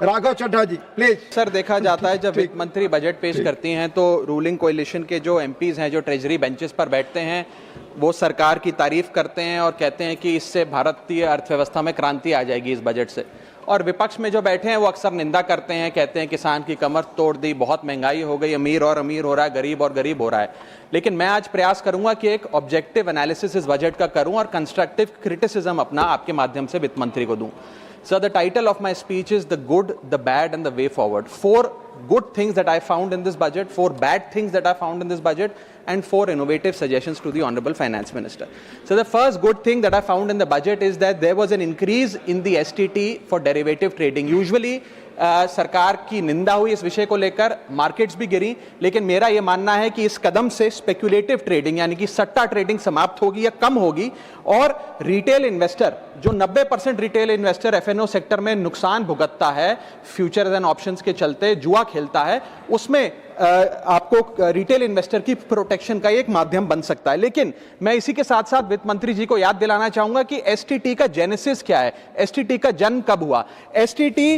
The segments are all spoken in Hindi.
राघव चड्ढा जी प्लीज। सर, देखा जाता है जब वित्त मंत्री बजट पेश करती हैं तो रूलिंग कोalition के जो एमपीज हैं जो ट्रेजरी बेंचेस पर बैठते हैं वो सरकार की तारीफ करते हैं और कहते हैं कि इससे भारतीय अर्थव्यवस्था में क्रांति आ जाएगी इस बजट से, और विपक्ष में जो बैठे हैं वो अक्सर निंदा करते हैं, कहते हैं किसान की कमर तोड़ दी, बहुत महंगाई हो गई, अमीर और अमीर हो रहा है, गरीब और गरीब हो रहा है। लेकिन मैं आज प्रयास करूंगा कि एक ऑब्जेक्टिव एनालिसिस इस बजट का करूं और कंस्ट्रक्टिव क्रिटिसिज्म अपना आपके माध्यम से वित्त मंत्री को दूं। So the title of my speech is The Good, the Bad and the Way Forward. 4 good things that I found in this budget, 4 bad things that I found in this budget, and 4 innovative suggestions to the Honorable Finance Minister. So the first good thing that I found in the budget is that there was an increase in the STT for derivative trading. Usually सरकार की निंदा हुई इस विषय को लेकर, मार्केट्स भी गिरी, लेकिन मेरा यह मानना है कि इस कदम से स्पेक्युलेटिव ट्रेडिंग यानी कि सट्टा ट्रेडिंग समाप्त होगी या कम होगी, और रिटेल इन्वेस्टर जो 90% रिटेल इन्वेस्टर एफएनओ सेक्टर में नुकसान भुगतता है फ्यूचर्स एंड ऑप्शंस के चलते, जुआ खेलता है, उसमें आपको रिटेल इन्वेस्टर की प्रोटेक्शन का एक माध्यम बन सकता है। लेकिन मैं इसी के साथ साथ वित्त मंत्री जी को याद दिलाना चाहूंगा कि एसटीटी का जेनेसिस क्या है, एसटीटी का जन्म कब हुआ। एसटीटी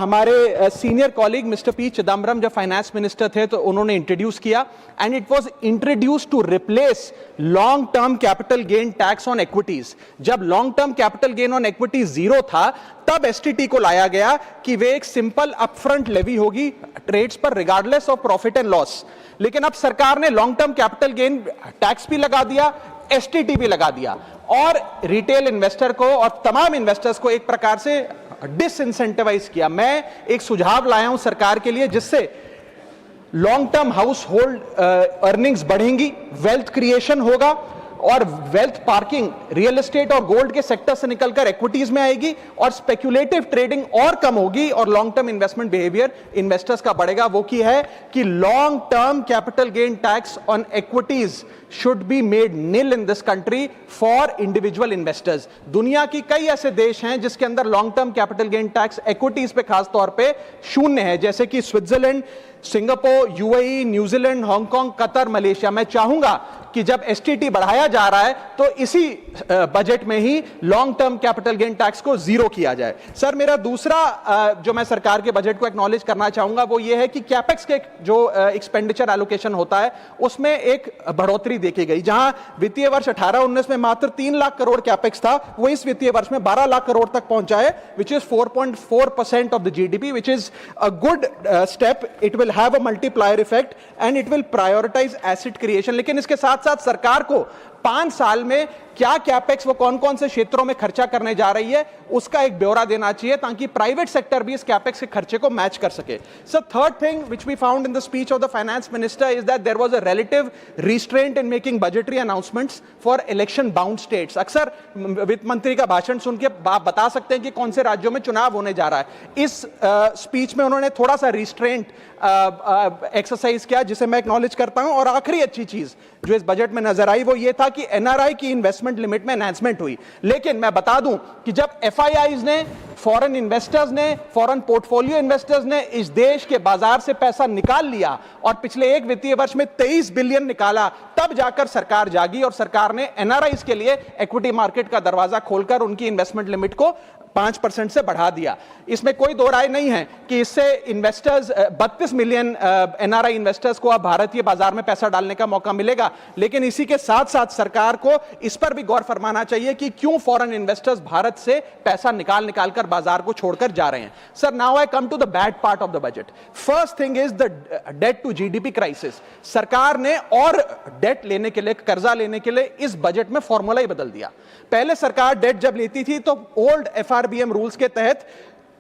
हमारे senior colleague mister P Chidambaram जब फाइनेंस मिनिस्टर थे तो उन्होंने इंट्रोड्यूस किया, and it was introduce to replace long term capital gain tax on equities. जब long term capital gain on equities zero था तब एसटीटी को लाया गया कि वे एक सिंपल अपफ्रंट लेवी होगी ट्रेड्स पर regardless of profit and loss. लेकिन अब सरकार ने long term capital gain tax भी लगा दिया, एसटीटी भी लगा दिया, और रिटेल इन्वेस्टर को और तमाम इन्वेस्टर्स को एक प्रकार से डिसइंसेंटिवाइज किया। मैं एक सुझाव लाया हूं सरकार के लिए जिससे long term house hold earnings बढ़ेंगी, वेल्थ क्रिएशन होगा, और वेल्थ पार्किंग रियल एस्टेट और गोल्ड के सेक्टर से निकलकर इक्विटीज में आएगी, और स्पेक्युलेटिव ट्रेडिंग और कम होगी, और long term investment behaviour investors का बढ़ेगा। वो की है कि long term capital gain tax on equities should be made nil in this country for individual investors. दुनिया की कई ऐसे देश हैं जिसके अंदर long term capital gain tax equities पे खास तौर पे शून्य है, जैसे कि Switzerland, Singapore, UAE, New Zealand, Hong Kong, Qatar, Malaysia. मैं चाहूंगा कि जब एसटीटी बढ़ाया जा रहा है तो इसी बजट में ही long term capital gain tax को जीरो किया जाए। सर, मेरा दूसरा जो मैं सरकार के बजट को एक्नॉलेज करना चाहूंगा वो ये है कि कैपेक्स के जो एक्सपेंडिचर एलोकेशन होता है उसमें एक बढ़ोतरी देखी गई। जहां वित्तीय वर्ष 18-19 में मात्र 3 लाख करोड़ कैपेक्स था, वो इस वित्तीय वर्ष में 12 लाख करोड़ तक पहुंचा है, which is 4.4% of the GDP, which is a good step. It will have a multiplier effect and it will prioritise asset creation. लेकिन इसके साथ साथ सरकार को 5 साल में क्या कैपेक्स वो कौन कौन से क्षेत्रों में खर्चा करने जा रही है उसका एक ब्यौरा देना चाहिए ताकि प्राइवेट सेक्टर भी इस कैपेक्स के खर्चे को मैच कर सके। So third thing which we found in the speech of the finance minister is that there was a relative restraint in making budgetary announcements for election bound states. अक्सर वित्त मंत्री का भाषण सुन के आप बता सकते हैं कि कौन से राज्यों में चुनाव होने जा रहा है। इस स्पीच में उन्होंने थोड़ा सा रिस्ट्रेंट एक्सरसाइज किया जिसे मैं एक्नॉलेज करता हूं। और आखिरी अच्छी चीज जो इस बजट में नजर आई वो ये था कि एनआरआई की इन्वेस्टमेंट लिमिट में एनहांसमेंट हुई। लेकिन मैं बता दूं कि जब एफआईआईज ने, फॉरेन इन्वेस्टर्स ने, फॉरेन पोर्टफोलियो इन्वेस्टर्स ने इस देश के बाजार से पैसा निकाल लिया और पिछले एक वित्तीय वर्ष में 23 बिलियन निकाला, तब जाकर सरकार जागी और सरकार ने एनआरआईज के लिए इक्विटी मार्केट का दरवाजा खोलकर उनकी इन्वेस्टमेंट लिमिट को 5% से बढ़ा दिया। इसमें कोई दो राय नहीं है कि इससे इन्वेस्टर्स 32 मिलियन एनआरआई इन्वेस्टर्स को अब भारतीय बाजार में पैसा डालने का मौका मिलेगा। लेकिन इसी के साथ साथ सरकार को इस पर भी गौर फरमाना चाहिए कि क्यों फॉरेन इन्वेस्टर्स भारत से पैसा निकाल कर बाजार को छोड़कर जा रहे हैं। Sir, now I come to the bad part of the budget. First thing is the debt to GDP crisis. सरकार ने और डेट लेने के लिए, कर्जा लेने के लिए इस बजट में फॉर्मूला ही बदल दिया। पहले सरकार डेट जब लेती थी तो ओल्ड एफआरबीएम रूल्स के तहत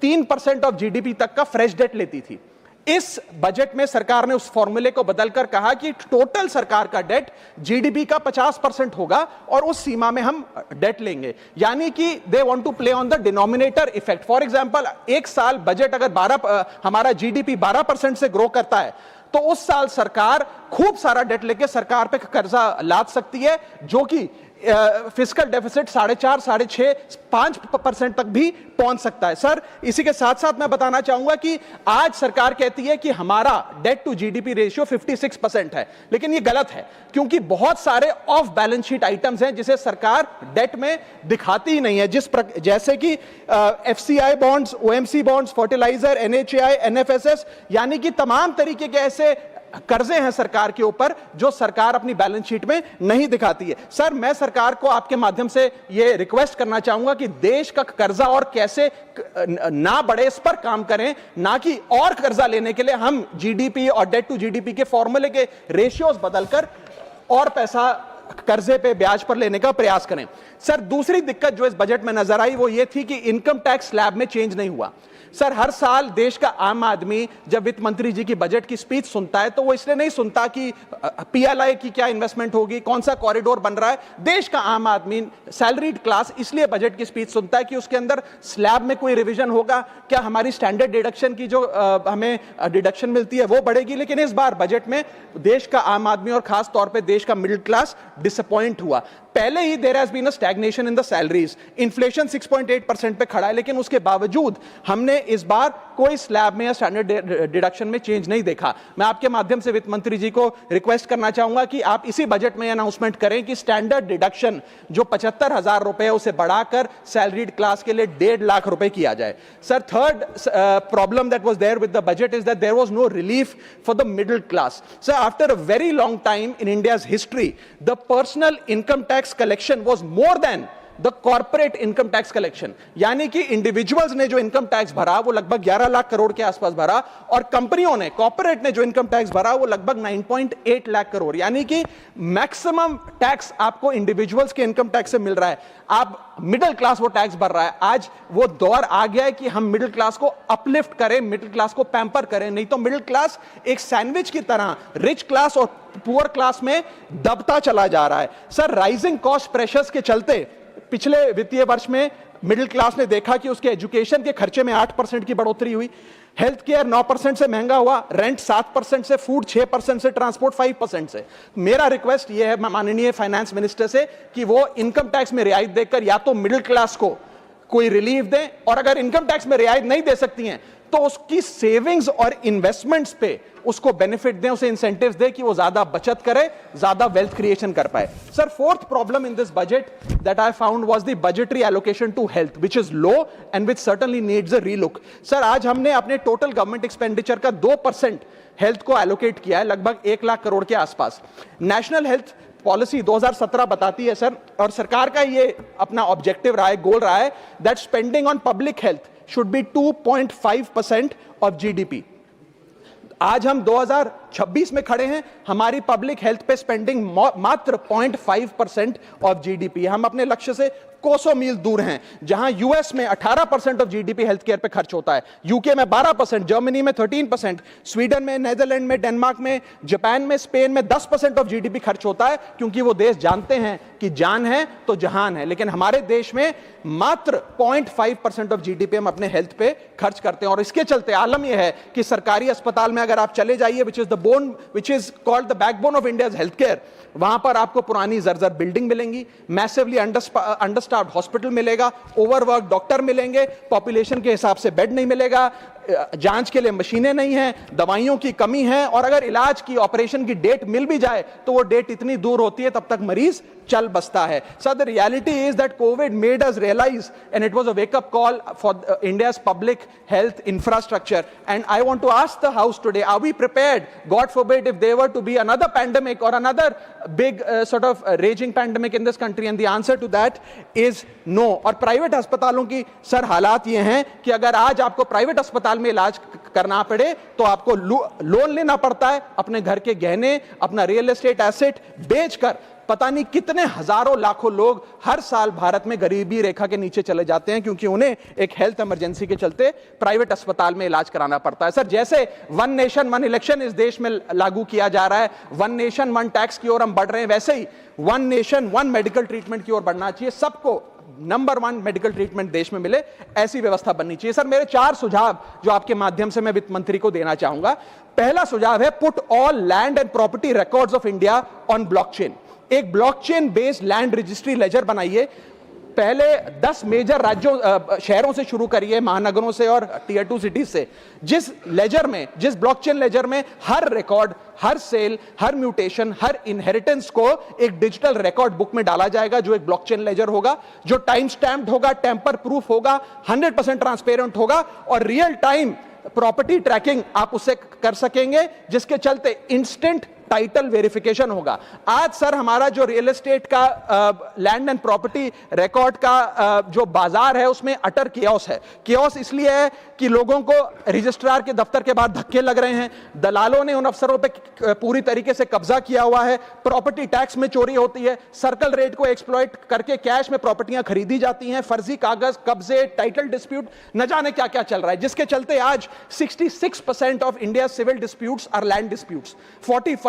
3% ऑफ जीडीपी तक का फ्रेश डेट लेती थी। इस बजट में सरकार ने उस फॉर्मूले को बदलकर कहा कि टोटल सरकार का डेट जीडीपी का 50% होगा और उस सीमा में हम डेट लेंगे। यानी कि they want to play on the denominator effect. For example, एक साल बजट अगर हमारा जीडीपी 12% से ग्रो करता है तो उस साल सरकार खूब सारा डेट लेके सरकार पे कर्जा लाद सकती है, जो कि फिस्कल डेफिसिट 4.5, 6.5, 5% तक भी पहुंच सकता है। सर, इसी के साथ साथ मैं बताना चाहूंगा कि आज सरकार कहती है कि हमारा डेट टू जीडीपी रेशियो 56% है, लेकिन ये गलत है, क्योंकि बहुत सारे ऑफ बैलेंस शीट आइटम्स हैं जिसे सरकार डेट में दिखाती ही नहीं है, जैसे कि FCI bonds, OMC bonds, fertiliser, NHAI, NFSS, यानी कि तमाम तरीके के ऐसे कर्जे हैं सरकार के ऊपर जो सरकार अपनी बैलेंस शीट में नहीं दिखाती है। सर, मैं सरकार को आपके माध्यम से यह रिक्वेस्ट करना चाहूंगा कि देश का कर्जा और कैसे ना बढ़े इस पर काम करें, ना कि और कर्जा लेने के लिए हम जीडीपी और डेट टू जीडीपी के फॉर्मूले के रेशियोज बदलकर और पैसा कर्जे पे ब्याज पर लेने का प्रयास करें। सर, दूसरी दिक्कत जो इस बजट में नजर आई वो ये थी कि इनकम टैक्स स्लैब में चेंज नहीं हुआ। सर, हर साल देश का आम आदमी जब वित्त मंत्री जी की बजट की स्पीच सुनता है तो वो इसलिए नहीं सुनता कि पीएलआई की क्या इन्वेस्टमेंट होगी, कौन सा कॉरिडोर बन रहा है। देश का आम आदमी, सैलरीड क्लास, इसलिए बजट की स्पीच सुनता है कि उसके अंदर स्लैब में कोई रिवीजन होगा, क्या हमारी स्टैंडर्ड डिडक्शन की जो हमें डिडक्शन मिलती है वो बढ़ेगी। लेकिन इस बार बजट में देश का आम आदमी और खास तौर पर देश का मिडिल क्लास डिसअपॉइंट हुआ। पहले ही there has been a stagnation in the salaries, inflation 6.8% पे खड़ा है, लेकिन उसके बावजूद हमने इस बार कोई स्लैब में या स्टैंडर्ड डिडक्शन में चेंज नहीं देखा। मैं आपके माध्यम से वित्त मंत्री जी को रिक्वेस्ट करना चाहूंगा कि आप इसी बजट में अनाउंसमेंट करें कि स्टैंडर्ड डिडक्शन जो 75,000 रुपए उसे बढ़ाकर सैलरीड क्लास के लिए 1.5 लाख रुपए किया जाए। Sir, third problem that was there with the budget is that there was no relief for the middle class. Sir, after a very long time in India's history, the personal income tax collection was more than the corporate income tax collection, यानी कि इंडिविजुअल्स ने जो इनकम टैक्स भरा वो लगभग 11 लाख करोड़ के आसपास भरा, और कंपनियों ने, कॉर्पोरेट ने जो इनकम टैक्स भरा वो लगभग 9.8 लाख करोड़, यानी कि मैक्सिमम टैक्स आपको इंडिविजुअल्स के इनकम टैक्स से मिल रहा है। आप मिडिल क्लास वो टैक्स भर रहा है। आज वो दौर आ गया है कि हम मिडिल क्लास को अपलिफ्ट करें, मिडिल क्लास को पैम्पर करें, नहीं तो मिडिल क्लास एक सैंडविच की तरह रिच क्लास और पुअर क्लास में दबता चला जा रहा है। सर, राइजिंग कॉस्ट प्रेशर्स के चलते पिछले वित्तीय वर्ष में मिडिल क्लास ने देखा कि उसके एजुकेशन के खर्चे में 8% की बढ़ोतरी हुई, हेल्थ केयर 9% से महंगा हुआ, रेंट 7% से, फूड 6% से, ट्रांसपोर्ट 5% से। मेरा रिक्वेस्ट यह है माननीय फाइनेंस मिनिस्टर से कि वो इनकम टैक्स में रियायत देकर या तो मिडिल क्लास को कोई रिलीफ दें, और अगर इनकम टैक्स में रियायत नहीं दे सकती हैं तो उसकी सेविंग्स और इन्वेस्टमेंट्स पे उसको बेनिफिट दें, उसे इंसेंटिव्स दें कि वो ज्यादा बचत करे, ज्यादा वेल्थ क्रिएशन कर पाए। Sir, fourth problem in this budget that I found was the budgetary allocation to health, which is low and which certainly needs a relook. Sir, आज हमने अपने टोटल गवर्नमेंट एक्सपेंडिचर का 2% हेल्थ को एलोकेट किया है, लगभग 1 लाख करोड़ के आसपास। नेशनल हेल्थ पॉलिसी 2017 बताती है सर, और सरकार का ये अपना ऑब्जेक्टिव रहा है, गोल रहा है, that spending on public health should be 2.5% of GDP। आज हम 2026 में खड़े हैं, हमारी पब्लिक हेल्थ पे स्पेंडिंग मात्र 0.5% ऑफ जीडीपी। हम अपने लक्ष्य से कोसों मील दूर हैं। जहां यूएस में 18% ऑफ जीडीपी हेल्थ केयर पे खर्च होता है, यूके में 12%, जर्मनी में 13%, स्वीडन में, नेदरलैंड में, डेनमार्क में, जापान में, स्पेन में 10% ऑफ जीडीपी खर्च होता है, क्योंकि वो देश जानते हैं कि जान है तो जहान है। लेकिन हमारे देश में मात्र 0.5% ऑफ जीडीपी हम अपने हेल्थ पे खर्च करते हैं, और इसके चलते आलम यह है कि सरकारी अस्पताल में अगर आप चले जाइए, which is called the backbone of India's healthcare, वहां पर आपको पुरानी जर्जर बिल्डिंग मिलेंगी, मैसिवली अंडरस्टाफ्ड हॉस्पिटल मिलेगा, ओवरवर्क डॉक्टर मिलेंगे, पॉपुलेशन के हिसाब से बेड नहीं मिलेगा, जांच के लिए मशीनें नहीं हैं, दवाइयों की कमी है, और अगर इलाज की, ऑपरेशन की डेट मिल भी जाए तो वो डेट इतनी दूर होती है तब तक मरीज चल बसता है। Sir, the reality is that covid made us realise, and it was a wake up call for India's public health infrastructure, and I want to ask the house today, are we prepared, God forbid, if there were to be another pandemic और another big sort of raging pandemic in this country, and the answer to that is no। और प्राइवेट अस्पतालों की सर हालात ये हैं कि अगर आज आपको प्राइवेट अस्पताल में इलाज करना पड़े तो आपको लोन लेना पड़ता है, अपने घर के गहने, अपना रियल एस्टेट एसेट बेचकर पता नहीं कितने हजारों लाखों लोग हर साल भारत में गरीबी रेखा के नीचे चले जाते हैं, क्योंकि उन्हें एक हेल्थ इमरजेंसी के चलते प्राइवेट अस्पताल में इलाज कराना पड़ता है। सर, जैसे वन नेशन वन इलेक्शन इस देश में लागू किया जा रहा है, वन नेशन वन टैक्स की ओर हम बढ़ रहे हैं, वैसे ही one nation one medical treatment की ओर बढ़ना चाहिए। सबको नंबर 1 मेडिकल ट्रीटमेंट देश में मिले, ऐसी व्यवस्था बननी चाहिए। सर, मेरे 4 सुझाव जो आपके माध्यम से मैं वित्त मंत्री को देना चाहूंगा। पहला सुझाव है, put all land and property records of India on blockchain. एक blockchain based land registry ledger बनाइए। पहले 10 मेजर राज्यों शहरों से शुरू करिए, महानगरों से और टियर 2 सिटीज से, जिस लेजर में, जिस ब्लॉकचेन लेजर में हर रिकॉर्ड, हर सेल, हर म्यूटेशन, हर इनहेरिटेंस को एक डिजिटल रिकॉर्ड बुक में डाला जाएगा, जो एक ब्लॉकचेन लेजर होगा, जो टाइम स्टैम्प्ड होगा, टेम्पर प्रूफ होगा, 100% ट्रांसपेरेंट होगा और रियल टाइम प्रॉपर्टी ट्रैकिंग आप उससे कर सकेंगे, जिसके चलते इंस्टेंट टाइटल वेरिफिकेशन होगा। आज सर हमारा जो रियल एस्टेट का लैंड एंड प्रॉपर्टी रिकॉर्ड का जो बाजार है उसमें अटर कियोस है। कियोस इसलिए है कि लोगों को रजिस्ट्रार के दफ्तर के बाहर धक्के लग रहे हैं, दलालों ने उन अफसरों पे पूरी तरीके से कब्जा किया हुआ है, प्रॉपर्टी टैक्स में चोरी होती है, सर्कल रेट को एक्सप्लॉइट करके कैश में प्रॉपर्टियां खरीदी जाती हैं, फर्जी कागज, कब्जे, टाइटल डिस्प्यूट, न जाने क्या क्या चल रहा है, जिसके चलते आज 66% of India civil disputes are land disputes,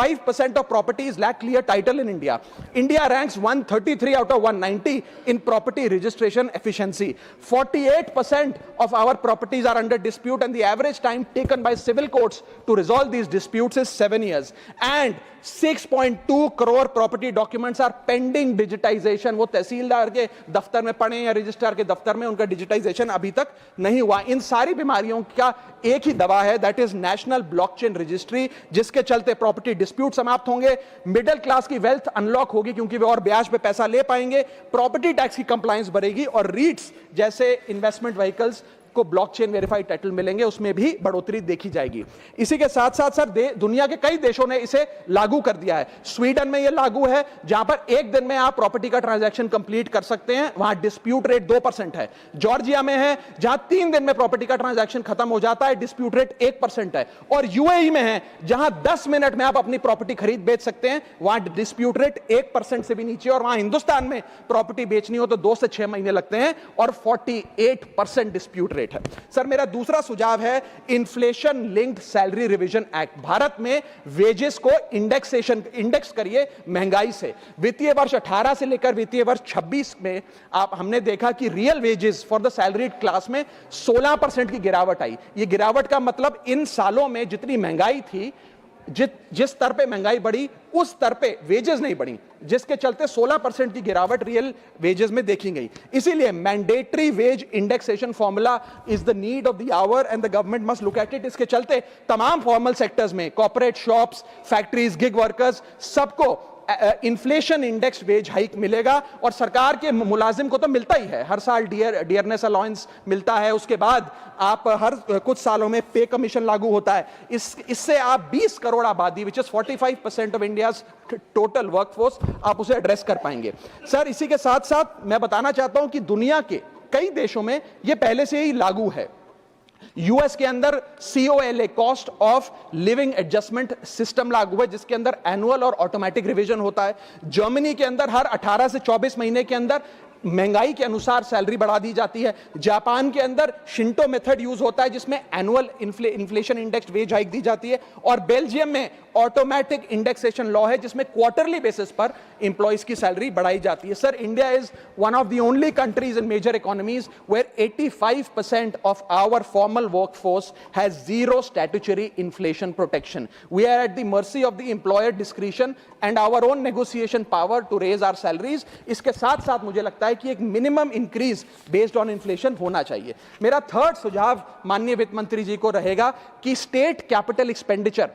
45% of properties lack clear title in India. India ranks 133 out of 190 in property registration efficiency. 48% of our properties are under dispute and the average time taken by civil courts to resolve these disputes is 7 years. And 6.2 crore property documents are pending digitization. वो तहसीलदार के दफ्तर में पड़े या रजिस्ट्रार के दफ्तर में, उनका डिजिटाइजेशन अभी तक नहीं हुआ। इन सारी बीमारियों का एक ही दवा है, that is national blockchain registry, जिसके चलते प्रॉपर्टी डिस्प्यूट समाप्त होंगे, मिडिल क्लास की वेल्थ अनलॉक होगी क्योंकि वे और ब्याज पे पैसा ले पाएंगे, प्रॉपर्टी टैक्स की कंप्लायंस बढ़ेगी और रीट्स जैसे इन्वेस्टमेंट व्हीकल्स को ब्लॉकचेन वेरीफाइड टाइटल मिलेंगे, उसमें भी बढ़ोतरी देखी जाएगी। इसी के साथ साथ सर दुनिया के कई देशों ने इसे लागू कर दिया है। स्वीडन में यह लागू है, जहां पर एक दिन में आप प्रॉपर्टी का ट्रांजैक्शन कंप्लीट कर सकते हैं, वहां डिस्प्यूट रेट 2% है। जॉर्जिया में है, जहां 3 दिन में प्रॉपर्टी का ट्रांजैक्शन खत्म हो जाता है, डिस्प्यूट रेट 1% है। और यूएई में है, जहां 10 मिनट में आप अपनी प्रॉपर्टी खरीद बेच सकते हैं, वहां डिस्प्यूट रेट 1% से भी नीचे। और वहां हिंदुस्तान में प्रॉपर्टी बेचनी हो तो 2 से 6 महीने लगते हैं और 48% डिस्प्यूट रेट है। सर मेरा दूसरा सुझाव है inflation linked salary revision act. Bharat में वेजेस को इंडेक्स करिए महंगाई से। वित्तीय वर्ष 18 से लेकर वित्तीय वर्ष 26 में हमने देखा कि real wages for the salaried class में 16% की गिरावट आई। ये गिरावट का मतलब इन सालों में जितनी महंगाई थी, जिस स्तर पे महंगाई बढ़ी उस स्तर पे वेजेस नहीं बढ़ी, जिसके चलते 16% की गिरावट रियल वेजेस में देखी गई। इसीलिए mandatory wage indexation formula is the need of the hour and the government must look at it. इसके चलते तमाम फॉर्मल सेक्टर्स में, corporate, shops, factories, gig workers, सबको इन्फ्लेशन इंडेक्स वेज हाइक मिलेगा। और सरकार के मुलाजिम को तो मिलता ही है, हर साल डियरनेस अलाउंस मिलता है, उसके बाद आप हर कुछ सालों में पे कमीशन लागू होता है। इससे आप 20 करोड़ आबादी, which is 45% of India's total workforce, आप उसे एड्रेस कर पाएंगे। सर इसी के साथ साथ मैं बताना चाहता हूं कि दुनिया के कई देशों में यह पहले से ही लागू है। यूएस के अंदर COLA, cost of living adjustment system लागू है, जिसके अंदर एनुअल और ऑटोमेटिक रिवीजन होता है। जर्मनी के अंदर हर 18 से 24 महीने के अंदर महंगाई के अनुसार सैलरी बढ़ा दी जाती है। जापान के अंदर शिंटो मेथड यूज होता है, जिसमें annual inflation index wage hike दी जाती है। और बेल्जियम में ऑटोमेटिक इंडेक्सेशन लॉ है, जिसमें क्वार्टरली बेसिस पर एम्प्लॉइज की सैलरी बढ़ाई जाती है। Sir India is one of the only countries in major economies where 85% of our formal workforce has zero statutory inflation protection. We are at the mercy of the employer discretion and our own negotiation power to raise our salaries. इसके साथ साथ मुझे लगता है कि एक minimum increase based on inflation होना चाहिए। मेरा थर्ड सुझाव माननीय वित्त मंत्री जी को रहेगा कि स्टेट कैपिटल एक्सपेंडिचर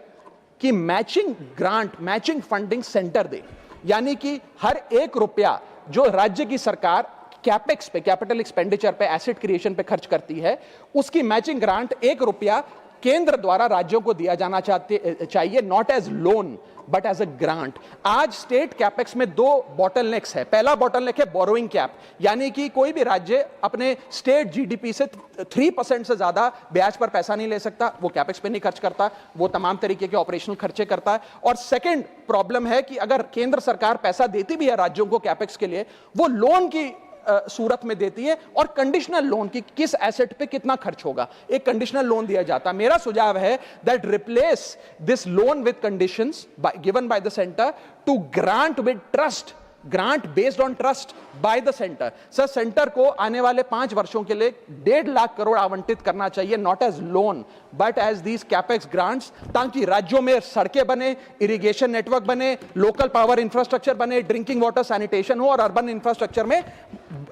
की matching grant, matching funding centre दे, यानी कि हर 1 रुपया जो राज्य की सरकार कैपेक्स पे, कैपिटल एक्सपेंडिचर पे, एसेट क्रिएशन पे खर्च करती है, उसकी मैचिंग ग्रांट 1 रुपया केंद्र द्वारा राज्यों को दिया जाना चाहिए, not as loan but as a grant. आज स्टेट कैपेक्स में 2 बॉटलनेक्स है। पहला बॉटलनेक है बोरोइंग कैप, यानी कि कोई भी राज्य अपने स्टेट जीडीपी से 3% से ज्यादा ब्याज पर पैसा नहीं ले सकता, वो कैपेक्स पे नहीं खर्च करता, वो तमाम तरीके के ऑपरेशनल खर्चे करता है। और सेकंड प्रॉब्लम है कि अगर केंद्र सरकार पैसा देती भी है राज्यों को कैपेक्स के लिए, वो लोन की सूरत में देती है और कंडीशनल लोन की किस एसेट पे कितना खर्च होगा, एक कंडीशनल लोन दिया जाता। मेरा सुझाव है that replace this loan with conditions given by the centre to grant with trust grant based on trust by the centre. Sir, centre को आने वाले 5 वर्षों के लिए 1.5 लाख करोड़ आवंटित करना चाहिए, not as loan but as these capex grants, ताकि राज्यों में सड़कें बने, इरिगेशन नेटवर्क बने, लोकल पावर इंफ्रास्ट्रक्चर बने, ड्रिंकिंग वाटर सैनिटेशन हो और अर्बन इंफ्रास्ट्रक्चर में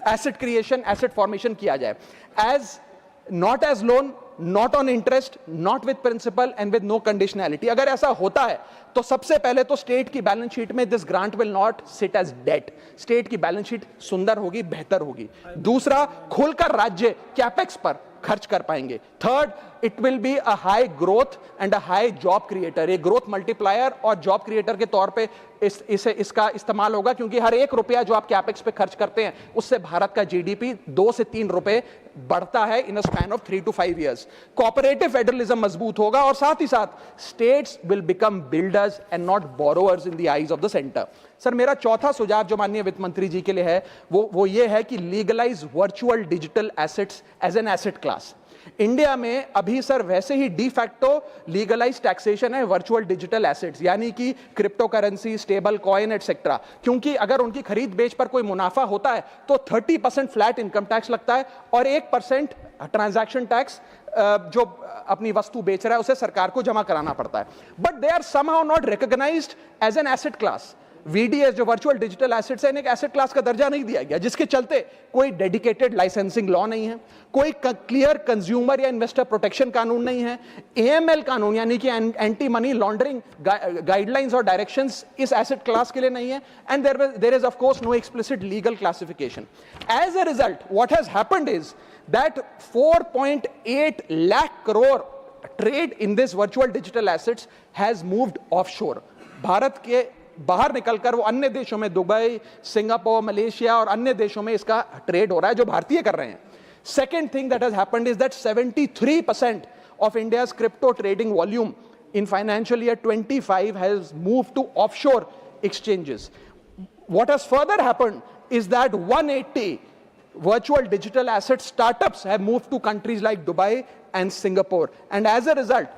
एसेट क्रिएशन, एसेट फॉर्मेशन किया जाए। As not as loan, not on interest, not with principal and with no conditionality. अगर ऐसा होता है तो सबसे पहले तो स्टेट की बैलेंस शीट में this grant will not sit as debt, state की बैलेंस शीट सुंदर होगी, बेहतर होगी। दूसरा, खुलकर राज्य कैपेक्स पर खर्च कर पाएंगे। Third, it will be a high growth and a high job creator, एक ग्रोथ मल्टीप्लायर और जॉब क्रिएटर के तौर पे इसका इस्तेमाल होगा, क्योंकि हर 1 रुपया जो आप कैपेक्स पे खर्च करते हैं उससे भारत का जीडीपी 2 से 3 रुपए बढ़ता है in a span of 3 to 5 years। Cooperative federalism मजबूत होगा और साथ ही साथ states will become builders and not borrowers in the eyes of the centre. Sir, मेरा चौथा सुझाव जो माननीय वित्त मंत्री जी के लिए है वो ये है कि legalise virtual digital assets as an asset class. India में अभी सर वैसे ही डी फैक्टो लीगलाइज टैक्सेशन है वर्चुअल डिजिटल एसेट्स, यानी कि crypto currency, stable coin et cetera, क्योंकि अगर उनकी खरीद बेच पर कोई मुनाफा होता है तो 30% फ्लैट इनकम टैक्स लगता है और 1% ट्रांजैक्शन टैक्स जो अपनी वस्तु बेच रहा है उसे सरकार को जमा कराना पड़ता है। But they are somehow not recognised as an asset class. VDS जो वर्चुअल डिजिटल एसेट्स है, इन्हें एसेट क्लास का दर्जा नहीं दिया गया, जिसके चलते कोई डेडिकेटेड लाइसेंसिंग लॉ नहीं है, कोई क्लियर कंज्यूमर या इन्वेस्टर प्रोटेक्शन कानून नहीं है, AML कानून यानी कि एंटी मनी लॉन्ड्रिंग गाइडलाइंस और डायरेक्शंस इस एसेट क्लास के लिए नहीं है, and there is of course no explicit legal classification. As a result what has happened is that 4.8 lakh crore trade in this virtual digital assets has moved offshore. Bharat के बाहर निकलकर वो अन्य देशों में, दुबई, सिंगापुर, मलेशिया और अन्य देशों में इसका ट्रेड हो रहा है जो भारतीय कर रहे हैं। Second thing that has happened is that 73% of India's crypto trading volume in financial year 25 has moved to offshore exchanges. What has further happened is that 180 virtual digital asset startups have moved to countries like Dubai and Singapore, and as a result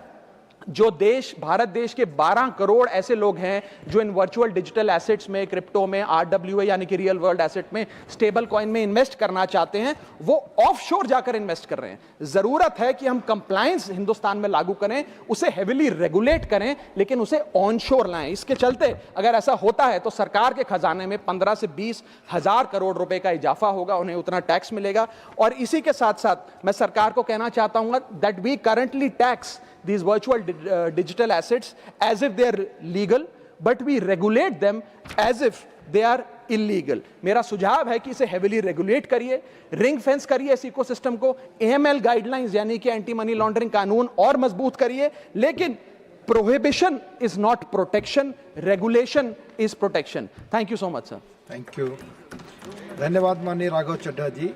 जो देश, भारत देश के 12 करोड़ ऐसे लोग हैं जो इन वर्चुअल डिजिटल एसेट्स में, क्रिप्टो में, RWA यानी कि रियल वर्ल्ड एसेट में, स्टेबल कॉइन में इन्वेस्ट करना चाहते हैं, वो ऑफशोर जाकर इन्वेस्ट कर रहे हैं। जरूरत है कि हम कंप्लायंस हिंदुस्तान में लागू करें, उसे हेविली रेगुलेट करें, लेकिन उसे ऑनशोर लाएं। इसके चलते अगर ऐसा होता है तो सरकार के खजाने में 15 से 20 हजार करोड़ रुपए का इजाफा होगा, उन्हें उतना टैक्स मिलेगा। और इसी के साथ साथ मैं सरकार को कहना चाहता हूं that we currently tax these virtual digital assets as if they are legal, but we regulate them as if they are illegal। मेरा सुझाव है कि इसे हेविली रेगुलेट करिए, रिंग फेंस करिए इस इकोसिस्टम को, AML गाइडलाइंस यानी कि एंटी मनी लॉन्ड्रिंग कानून और मजबूत करिए, लेकिन prohibition is not protection, regulation is protection. Thank you so much sir. Thank you, धन्यवाद माननीय राघव चड्ढा जी।